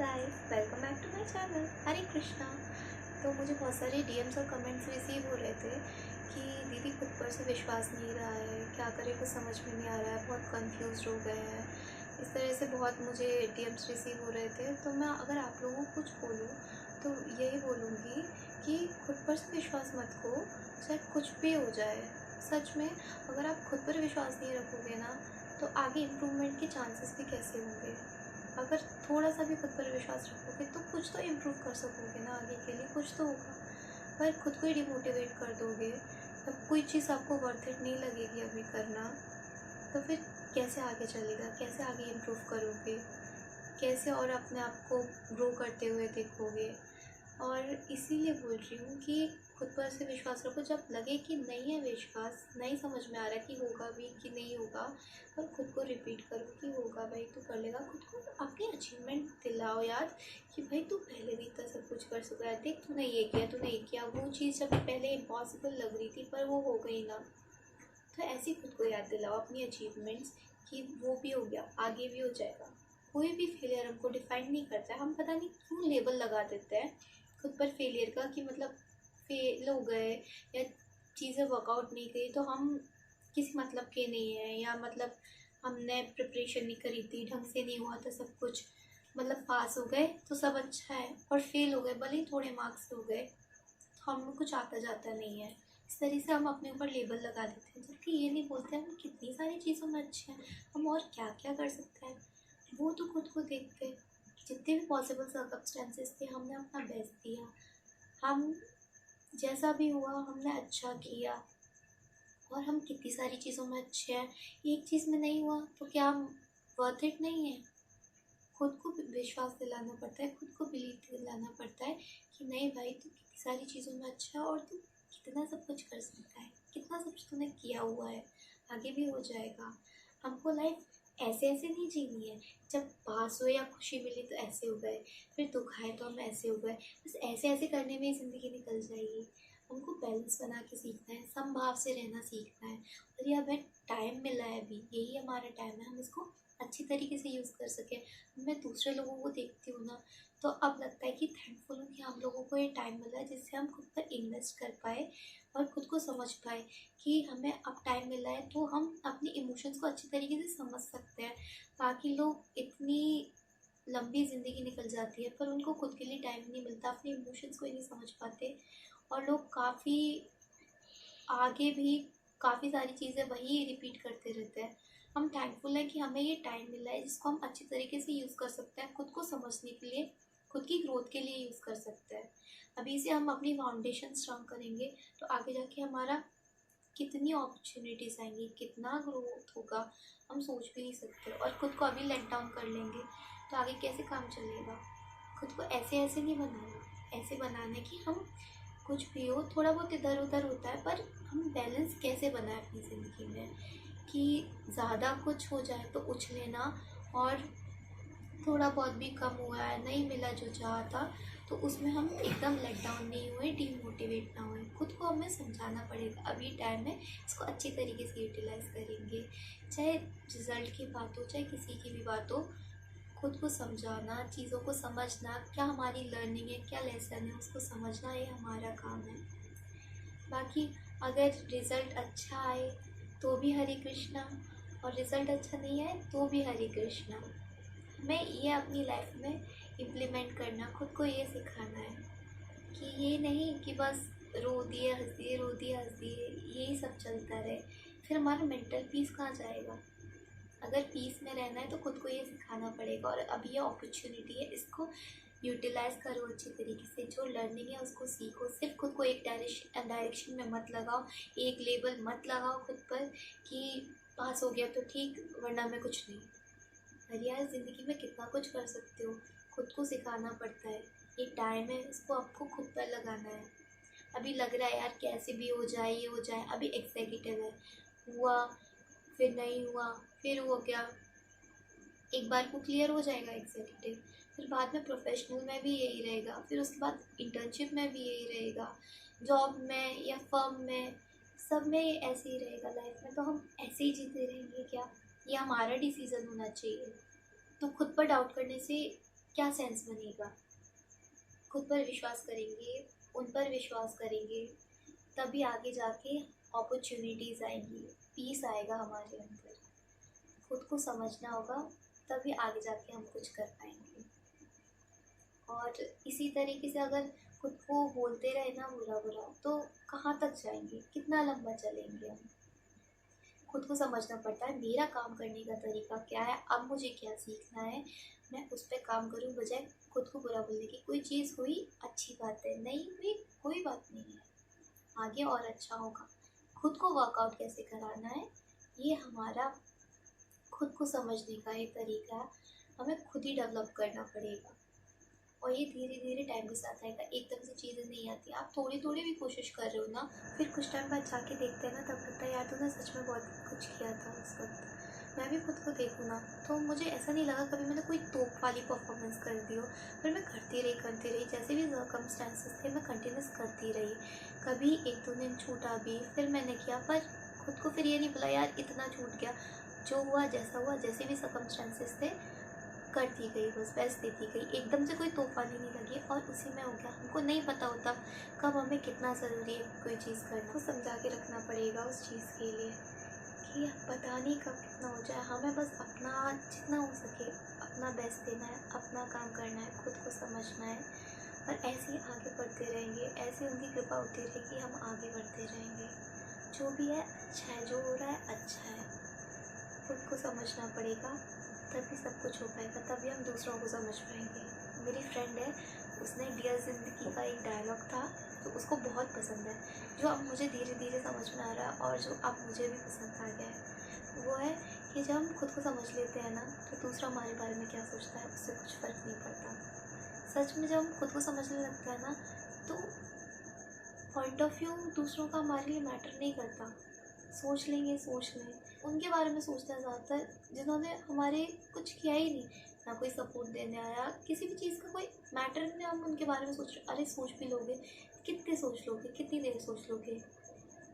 Guys, welcome back to my channel Hare Krishna. तो मुझे बहुत सारे डीएम्स और कमेंट्स रिसीव हो रहे थे कि दीदी खुद पर से विश्वास नहीं रहा है, क्या करें कुछ समझ में नहीं आ रहा है, बहुत कंफ्यूज हो गए हैं। इस तरह से बहुत मुझे डीएम्स रिसीव हो रहे थे। तो मैं अगर आप लोगों को कुछ बोलूँ तो यही बोलूँगी कि खुद पर से विश्वास मत खो, चाहे कुछ भी हो जाए। सच में अगर आप खुद पर विश्वास नहीं रखोगे ना तो आगे इम्प्रूवमेंट के चांसेस भी कैसे होंगे। अगर थोड़ा सा भी खुद पर विश्वास रखोगे तो कुछ तो इम्प्रूव कर सकोगे ना, आगे के लिए कुछ तो होगा। पर खुद को ही डिमोटिवेट कर दोगे, तब कोई चीज़ आपको वर्थ इट नहीं लगेगी अभी करना, तो फिर कैसे आगे चलेगा, कैसे आगे इम्प्रूव करोगे, कैसे और अपने आप को ग्रो करते हुए देखोगे। और इसीलिए बोल रही हूँ कि खुद पर से विश्वास रखो। जब लगे कि नहीं है विश्वास, नहीं समझ में आ रहा कि होगा भी कि नहीं होगा, पर खुद को रिपीट करो कि होगा भाई, तू कर लेगा। खुद को अपनी अचीवमेंट दिलाओ याद कि भाई तू पहले भी इतना सब कुछ कर सका है, देख तूने ये किया, तूने ये किया। वो चीज़ जब पहले इम्पॉसिबल लग रही थी पर वो हो गई ना, तो ऐसे खुद को याद दिलाओ अपनी अचीवमेंट्स कि वो भी हो गया, आगे भी हो जाएगा। कोई भी फेलियर हमको डिफाइन नहीं करता है। हम पता नहीं क्यों लेबल लगा देते हैं खुद पर फेलियर का कि मतलब फेल हो गए या चीज़ें वर्कआउट नहीं गई तो हम किसी मतलब के नहीं हैं, या मतलब हमने प्रिपरेशन नहीं करी थी, ढंग से नहीं हुआ था सब कुछ, मतलब पास हो गए तो सब अच्छा है, और फेल हो गए भले ही थोड़े मार्क्स हो गए तो हमें कुछ आता जाता नहीं है। इस तरह से हम अपने ऊपर लेबल लगा देते हैं, जबकि ये नहीं बोलते हम कितनी सारी चीज़ों में अच्छे हैं, हम और क्या क्या कर सकते हैं। वो तो खुद को देखते, जितने भी पॉसिबल सर्कमस्टेंसेस थे हमने अपना बेस्ट दिया, हम जैसा भी हुआ हमने अच्छा किया, और हम कितनी सारी चीज़ों में अच्छे हैं। एक चीज़ में नहीं हुआ तो क्या हम वर्थ इट नहीं है। खुद को विश्वास दिलाना पड़ता है, खुद को बिलीव दिलाना पड़ता है कि नहीं भाई तू कितनी सारी चीज़ों में अच्छा है और तू कितना सब कुछ कर सकता है, कितना सब तूने किया हुआ है, आगे भी हो जाएगा। हमको लाइफ ऐसे ऐसे नहीं जीनी है, जब पास हुए या खुशी मिली तो ऐसे हो गए, फिर दुख आए तो हम ऐसे हो गए, बस ऐसे ऐसे करने में ही ज़िंदगी निकल जाएगी। हमको बैलेंस बना के सीखना है, समभाव से रहना सीखना है। और ये हमें टाइम मिला है, अभी यही हमारा टाइम है, हम इसको अच्छी तरीके से यूज़ कर सकें। मैं दूसरे लोगों को देखती हूँ ना, तो अब लगता है कि थैंकफुल हूँ कि हम लोगों को ये टाइम मिला है जिससे हम खुद पर इन्वेस्ट कर पाए और खुद को समझ पाए कि हमें अब टाइम मिला है तो हम अपने इमोशंस को अच्छी तरीके से समझ सकते हैं। बाकी लोग इतनी लंबी ज़िंदगी निकल जाती है पर उनको खुद के लिए टाइम नहीं मिलता, अपने इमोशंस को ही नहीं समझ पाते, और लोग काफ़ी आगे भी काफ़ी सारी चीज़ें वही रिपीट करते रहते हैं। हम थैंकफुल हैं कि हमें ये टाइम मिला है जिसको हम अच्छी तरीके से यूज़ कर सकते हैं, खुद को समझने के लिए, खुद की ग्रोथ के लिए यूज़ कर सकते हैं। अभी से हम अपनी फाउंडेशन स्ट्रांग करेंगे तो आगे जाके हमारा कितनी अपॉर्चुनिटीज़ आएंगी, कितना ग्रोथ होगा, हम सोच भी नहीं सकते। और खुद को अभी लेट डाउन कर लेंगे तो आगे कैसे काम चलेगा। खुद को ऐसे ऐसे नहीं बनाना, ऐसे बनाना है कि हम कुछ भी हो, थोड़ा बहुत इधर उधर होता है पर हम बैलेंस कैसे बनाए अपनी ज़िंदगी में कि ज़्यादा कुछ हो जाए तो उछलेना, और थोड़ा बहुत भी कम हुआ है, नहीं मिला जो चाहा था तो उसमें हम एकदम लेट डाउन नहीं हुए, डीमोटिवेट ना हुए। खुद को हमें समझाना पड़ेगा, अभी टाइम है, इसको अच्छी तरीके से यूटिलाइज़ करेंगे। चाहे रिज़ल्ट की बात हो, चाहे किसी की भी बात हो, खुद को समझाना, चीज़ों को समझना, क्या हमारी लर्निंग है, क्या लेसन है, उसको समझना, ये हमारा काम है। बाकी अगर रिज़ल्ट अच्छा आए तो भी हरे कृष्णा, और रिज़ल्ट अच्छा नहीं आए तो भी हरे कृष्णा। हमें ये अपनी लाइफ में इम्प्लीमेंट करना, खुद को ये सिखाना है कि ये नहीं कि बस रो दिए हंस दिए, रो दिए हंस दिए, यही सब चलता रहे, फिर हमारा मेंटल पीस कहाँ जाएगा। अगर पीस में रहना है तो खुद को ये सिखाना पड़ेगा, और अभी ये अपॉर्चुनिटी है, इसको यूटिलाइज़ करो अच्छी तरीके से। जो लर्निंग है उसको सीखो, सिर्फ खुद को एक डायरेक्शन में मत लगाओ, एक लेबल मत लगाओ खुद पर कि पास हो गया तो ठीक वरना मैं कुछ नहीं। अरे यार ज़िंदगी में कितना कुछ कर सकते हो, खुद को सिखाना पड़ता है। ये टाइम है, इसको आपको खुद पर लगाना है। अभी लग रहा है यार कैसे भी हो जाए, ये हो जाए, अभी एग्जीक्यूटिव है, हुआ फिर नहीं हुआ, फिर हो गया, एक बार को क्लियर हो जाएगा एग्जीक्यूटिव, फिर बाद में प्रोफेशनल में भी यही रहेगा, फिर उसके बाद इंटर्नशिप में भी यही रहेगा, जॉब में या फर्म में, सब में ये ऐसे ही रहेगा लाइफ में। तो हम ऐसे ही जीते रहेंगे क्या, ये हमारा डिसीज़न होना चाहिए। तो खुद पर डाउट करने से क्या सेंस बनेगा? खुद पर विश्वास करेंगे, उन पर विश्वास करेंगे, तभी आगे जाके अपॉर्चुनिटीज़ आएंगी, पीस आएगा हमारे अंदर। खुद को समझना होगा, तभी आगे जाके हम कुछ कर पाएंगे। और इसी तरीके से अगर खुद को बोलते रहे ना बुरा बुरा, तो कहाँ तक जाएंगे, कितना लंबा चलेंगे हम। खुद को समझना पड़ता है, मेरा काम करने का तरीका क्या है, अब मुझे क्या सीखना है, मैं उस पर काम करूँ, बजाय खुद को बुरा बोलने की। कोई चीज़ हुई अच्छी बात है, नहीं हुई कोई बात नहीं है, आगे और अच्छा होगा। खुद को वर्कआउट कैसे कराना है, ये हमारा खुद को समझने का एक तरीका है, हमें खुद ही डेवलप करना पड़ेगा। और ये धीरे धीरे टाइम के साथ आएगा, एकदम से चीज़ें नहीं आती। आप थोड़ी थोड़ी भी कोशिश कर रहे हो ना, फिर कुछ टाइम बाद जाके देखते हैं ना, तब लगता है यार तूने सच में बहुत कुछ किया था उस वक्त। मैं भी खुद को देखूँ ना, तो मुझे ऐसा नहीं लगा कभी मैंने कोई तोप वाली परफॉर्मेंस कर दी हो। फिर मैं करती रही, जैसे भी सर्कमस्टांसेस थे मैं कंटिन्यूस करती रही। कभी एक दो दिन छूटा भी, फिर मैंने किया, पर खुद को फिर ये नहीं बोला यार इतना छूट गया। जो हुआ जैसा हुआ, जैसे भी सर्कमस्टांसेस थे करती गई, बस बेस्ट देती गई, एकदम से कोई तूफानी नहीं लगी और उसी में हो गया। हमको नहीं पता होता कब हमें कितना ज़रूरी है कोई चीज़ करना, को समझा के रखना पड़ेगा उस चीज़ के लिए कि पता नहीं कब कितना हो जाए। हमें बस अपना जितना हो सके अपना बेस्ट देना है, अपना काम करना है, खुद को समझना है, और ऐसे ही आगे बढ़ते रहेंगे। ऐसे उनकी कृपा होती रहेगी, हम आगे बढ़ते रहेंगे। जो भी है अच्छा है, जो हो रहा है अच्छा है। खुद को समझना पड़ेगा, तभी सब कुछ हो पाएगा, तभी हम दूसरों को समझ पाएंगे। मेरी फ्रेंड है, उसने डियर ज़िंदगी का एक डायलॉग था तो उसको बहुत पसंद है, जो अब मुझे धीरे धीरे समझ में आ रहा है और जो अब मुझे भी पसंद आ गया है। वो है कि जब हम खुद को समझ लेते हैं ना, तो दूसरा हमारे बारे में क्या सोचता है उससे कुछ फ़र्क नहीं पड़ता। सच में जब हम खुद को समझने लगता है ना, तो पॉइंट ऑफ व्यू दूसरों का हमारे लिए मैटर नहीं करता। सोच लेंगे, सोच लें, उनके बारे में सोचते हैं ज़्यादातर जिन्होंने हमारे कुछ किया ही नहीं, ना कोई सपोर्ट देने आया, किसी भी चीज़ का कोई मैटर नहीं। हम उनके बारे में सोच रहे, अरे सोच भी लोगे, कितने सोच लोगे, कितनी देर सोच लोगे,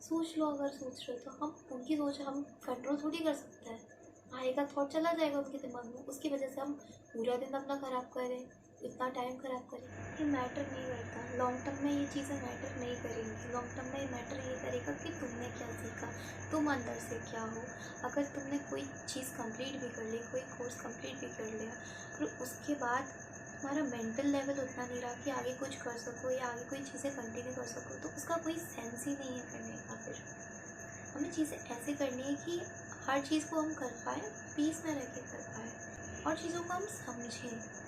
सोच लो। अगर सोच रहे हो तो हम उनकी सोच हम कंट्रोल थोड़ी कर सकते हैं। आएगा थॉट चला जाएगा उनके दिमाग में, उसकी वजह से हम पूरा दिन अपना ख़राब करें, इतना टाइम ख़राब करें। ये मैटर नहीं करता, लॉन्ग टर्म में ये चीज़ें मैटर नहीं करेंगी। लॉन्ग टर्म में ये मैटर ये करेगा कि तुमने क्या सीखा, तुम अंदर से क्या हो। अगर तुमने कोई चीज़ कंप्लीट भी कर ली, कोई कोर्स कंप्लीट भी कर लिया, और उसके बाद तुम्हारा मेंटल लेवल उतना नहीं रहा कि आगे कुछ कर सको या आगे कोई चीज़ें कंटिन्यू कर सको, तो उसका कोई सेंस ही नहीं है करने का। फिर हमें चीज़ें ऐसे करनी है कि हर चीज़ को हम कर पाएँ, पीस में रह के कर पाएँ, और चीज़ों को हम समझें,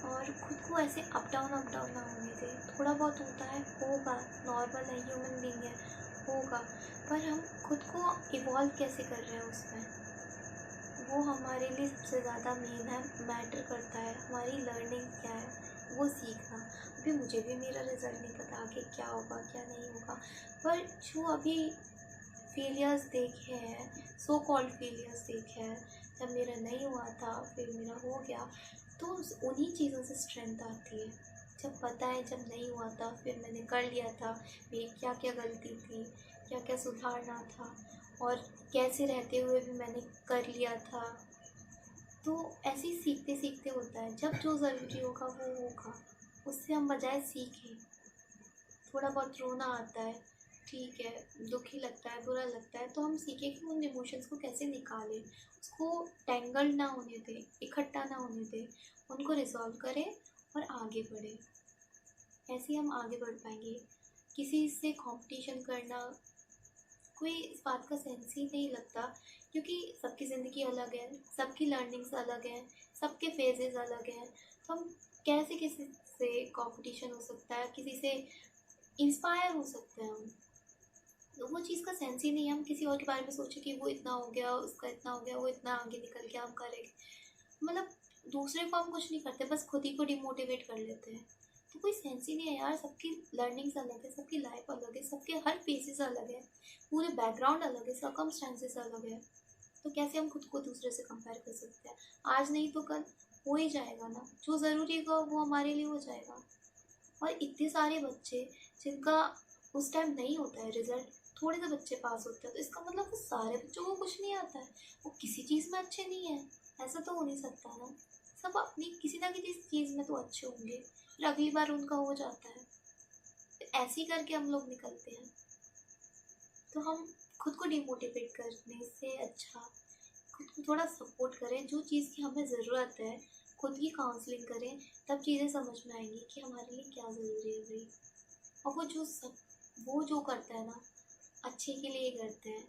और खुद को ऐसे अप डाउन ना होने दें। थोड़ा बहुत होता है, होगा, नॉर्मल है, ह्यूमन बीइंग है, होगा, पर हम खुद को इवॉल्व कैसे कर रहे हैं उसमें, वो हमारे लिए सबसे ज़्यादा मेन है, मैटर करता है। हमारी लर्निंग क्या है वो सीखना। अभी मुझे भी मेरा रिज़ल्ट नहीं पता आगे क्या होगा क्या नहीं होगा, पर जो अभी फेलियर्स देखे हैं, सो कॉल्ड फेलियर्स देखे हैं, जब मेरा नहीं हुआ था फिर मेरा हो गया, तो उन्हीं चीज़ों से स्ट्रेंथ आती है। जब पता है जब नहीं हुआ था फिर मैंने कर लिया था, मेरी क्या क्या गलती थी, क्या क्या सुधारना था, और कैसे रहते हुए भी मैंने कर लिया था। तो ऐसे ही सीखते सीखते होता है, जब जो ज़रूरी होगा वो होगा, उससे हम बजाय सीखें। थोड़ा बहुत रोना आता है, ठीक है, दुख ही लगता है, बुरा लगता है, तो हम सीखें कि उन इमोशंस को कैसे निकालें, उसको टेंगल्ड ना होने दें, इकट्ठा ना होने दें, उनको रिजॉल्व करें और आगे बढ़ें। ऐसे ही हम आगे बढ़ पाएंगे। किसी से कंपटीशन करना कोई इस बात का सेंस ही नहीं लगता, क्योंकि सबकी ज़िंदगी अलग है, सबकी लर्निंग्स अलग हैं, सबके फेजेस अलग हैं, तो हम कैसे किसी से कंपटीशन हो सकता है, किसी से इंस्पायर हो सकते हैं हम, तो वो चीज़ का सेंस ही नहीं है। हम किसी और के बारे में सोचें कि वो इतना हो गया, उसका इतना हो गया, वो इतना आगे निकल गया, हम करेंगे, मतलब दूसरे को हम कुछ नहीं करते, बस खुद ही को डिमोटिवेट कर लेते हैं। तो कोई सेंस ही नहीं है यार, सबकी लर्निंग्स अलग है, सबकी लाइफ अलग है, सबके हर फेसेस अलग है, पूरे बैकग्राउंड अलग है, सर्कमस्टांसेस अलग है, तो कैसे हम खुद को दूसरे से कंपेयर कर सकते हैं। आज नहीं तो कल हो ही जाएगा ना, जो ज़रूरी होगा वो हमारे लिए हो जाएगा। और इतने सारे बच्चे जिनका उस टाइम नहीं होता है रिजल्ट, थोड़े से बच्चे पास होते हैं, तो इसका मतलब वो सारे बच्चों को कुछ नहीं आता है, वो किसी चीज़ में अच्छे नहीं है, ऐसा तो हो नहीं सकता ना। सब अपनी किसी ना किसी चीज़ में तो अच्छे होंगे, फिर अगली बार उनका हो जाता है, फिर ऐसे ही करके हम लोग निकलते हैं। तो हम खुद को डिमोटिवेट करने से अच्छा खुद को थोड़ा सपोर्ट करें, जो चीज़ की हमें ज़रूरत है खुद की काउंसलिंग करें, तब चीज़ें समझ में आएंगी कि हमारे लिए क्या ज़रूरी है भाई। और वो जो करता है ना, अच्छे के लिए करते हैं।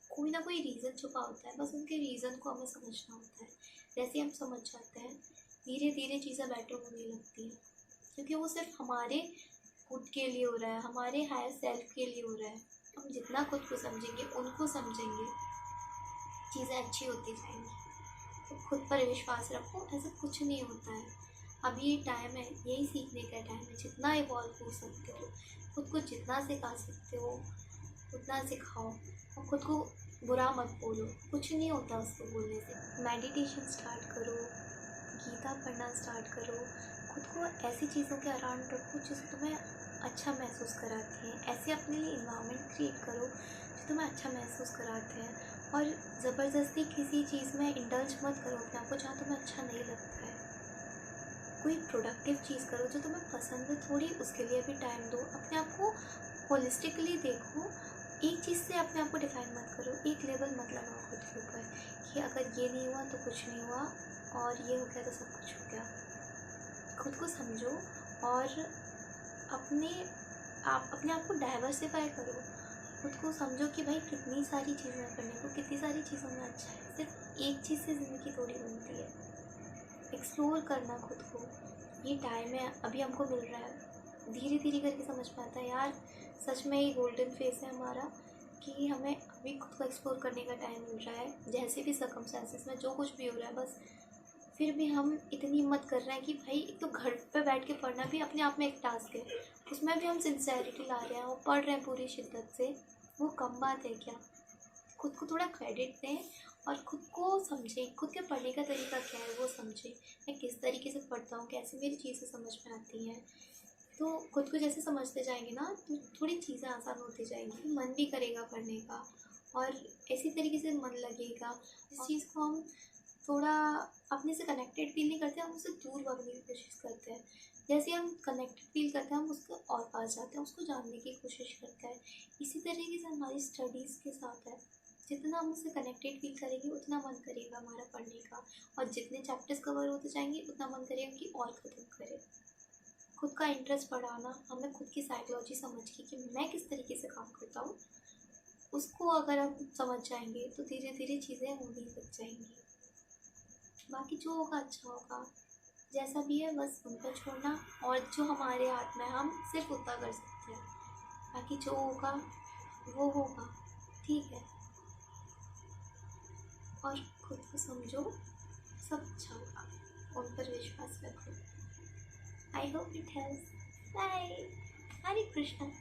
कोई ना कोई रीज़न छुपा होता है, बस उनके रीज़न को हमें समझना होता है। जैसे हम समझ जाते हैं, धीरे धीरे चीज़ें बेटर होने लगती हैं, क्योंकि वो सिर्फ हमारे खुद के लिए हो रहा है, हमारे हायर सेल्फ के लिए हो रहा है। हम जितना खुद को समझेंगे, उनको समझेंगे, चीज़ें अच्छी होती जाएंगी। तो खुद पर विश्वास रखो, ऐसा कुछ नहीं होता है। अभी ये टाइम है, यही सीखने का टाइम है। जितना इवॉल्व हो सकते हो, खुद को जितना सिखा सकते हो उतना सिखाओ, और खुद को बुरा मत बोलो, कुछ नहीं होता उसको बोलने से। मेडिटेशन स्टार्ट करो, गीता पढ़ना स्टार्ट करो, खुद को ऐसी चीज़ों के अराउंड रखो जो तुम्हें अच्छा महसूस कराती हैं। ऐसे अपने लिए इन्वायरमेंट क्रिएट करो जो तुम्हें अच्छा महसूस कराते हैं। और ज़बरदस्ती किसी चीज़ में इंडल्ज मत करो अपने आप को जहाँ तुम्हें अच्छा नहीं लगता है। कोई प्रोडक्टिव चीज़ करो जो तुम्हें पसंद है, थोड़ी उसके लिए भी टाइम दो। अपने आप को होलिस्टिकली देखो, एक चीज़ से अपने आप को डिफाइन मत करो, एक लेवल मत लगाओ खुद के ऊपर कि अगर ये नहीं हुआ तो कुछ नहीं हुआ, और ये हो गया तो सब कुछ हो गया। खुद को समझो और अपने आप को डाइवर्सिफाई करो। खुद को समझो कि भाई कितनी सारी चीज़ें करने को, कितनी सारी चीज़ों में अच्छा है। सिर्फ एक चीज़ से ज़िंदगी थोड़ी बनती है। एक्सप्लोर करना खुद को, ये टाइम है अभी हमको मिल रहा है। धीरे धीरे करके समझ में आता है यार, सच में ये गोल्डन फेस है हमारा, कि हमें अभी खुद को एक्सप्लोर करने का टाइम मिल रहा है। जैसे भी सर्कमस्टेंसेस में जो कुछ भी हो रहा है, बस फिर भी हम इतनी हिम्मत कर रहे हैं कि भाई एक तो घर पे बैठ के पढ़ना भी अपने आप में एक टास्क है, उसमें भी हम सिंसेरिटी ला रहे हैं और पढ़ रहे हैं पूरी शिद्दत से। वो कम बात है क्या? खुद को थोड़ा क्रेडिट दें और खुद को समझें, खुद के पढ़ने का तरीका क्या है वो समझें। मैं किस तरीके से पढ़ता हूँ, कैसे मेरी चीज़ें समझ में आती हैं। तो खुद को जैसे समझते जाएंगे ना, तो थोड़ी चीज़ें आसान होती जाएंगी, मन भी करेगा पढ़ने का, और इसी तरीके से मन लगेगा। इस चीज़ को हम थोड़ा अपने से कनेक्टेड फील नहीं करते, हम उससे दूर भागने की कोशिश करते हैं। जैसे हम कनेक्टेड फील करते हैं, हम उसके और पास जाते हैं, उसको जानने की कोशिश करते हैं। इसी तरीके से हमारी स्टडीज़ के साथ है, जितना हम उससे कनेक्टेड फील करेंगे उतना मन करेगा हमारा पढ़ने का, और जितने चैप्टर्स कवर होते जाएंगे उतना मन करेगा कि और ख़त्म करें। खुद का इंटरेस्ट बढ़ाना, हमें खुद की साइकोलॉजी समझ के कि मैं किस तरीके से काम करता हूँ, उसको अगर हम समझ जाएंगे तो धीरे धीरे चीज़ें होने लग जाएंगी। बाकी जो होगा अच्छा होगा, जैसा भी है बस उन पर छोड़ना, और जो हमारे हाथ में हम सिर्फ उतना कर सकते हैं। बाकी जो होगा वो होगा, ठीक है। और खुद को समझो, सब अच्छा होगा, उन पर विश्वास रखो। I hope it helps. Bye. हरे कृष्णा।